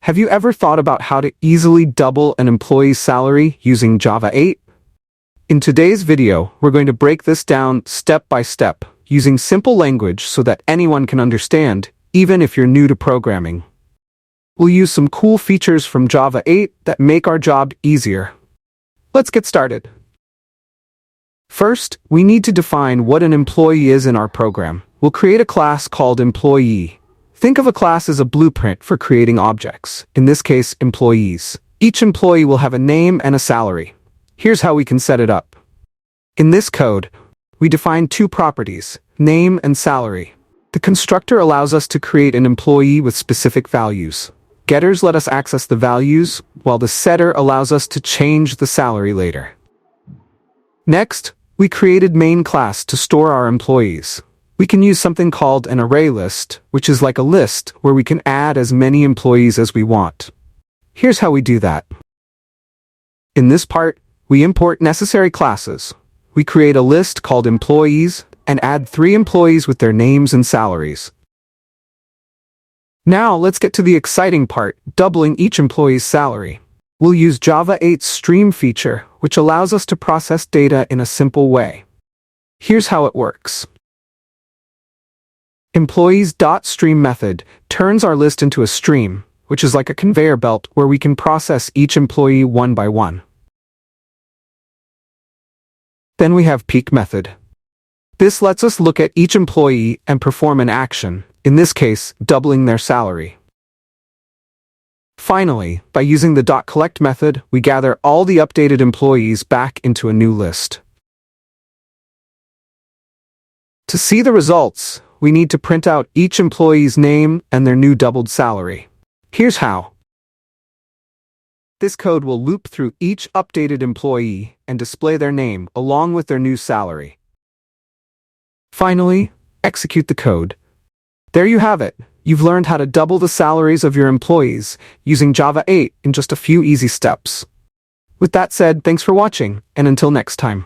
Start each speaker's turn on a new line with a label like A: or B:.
A: Have you ever thought about how to easily double an employee's salary using Java 8? In today's video, we're going to break this down step by step, using simple language so that anyone can understand, even if you're new to programming. We'll use some cool features from Java 8 that make our job easier. Let's get started. First, we need to define what an employee is in our program. We'll create a class called employee. Think of a class as a blueprint for creating objects, in this case, employees. Each employee will have a name and a salary. Here's how we can set it up. In this code, we define two properties, name and salary. The constructor allows us to create an employee with specific values. Getters let us access the values, while the setter allows us to change the salary later. Next, we created main class to store our employees. We can use something called an ArrayList, which is like a list where we can add as many employees as we want. Here's how we do that. In this part, we import necessary classes. We create a list called employees and add 3 employees with their names and salaries. Now let's get to the exciting part, doubling each employee's salary. We'll use Java 8's stream feature, which allows us to process data in a simple way. Here's how it works. Employees.stream method turns our list into a stream, which is like a conveyor belt where we can process each employee one by one. Then we have peek method. This lets us look at each employee and perform an action, in this case, doubling their salary. Finally, by using the .collect method, we gather all the updated employees back into a new list. To see the results, we need to print out each employee's name and their new doubled salary. Here's how. This code will loop through each updated employee and display their name along with their new salary. Finally, execute the code. There you have it. You've learned how to double the salaries of your employees using Java 8 in just a few easy steps. With that said, thanks for watching, and until next time.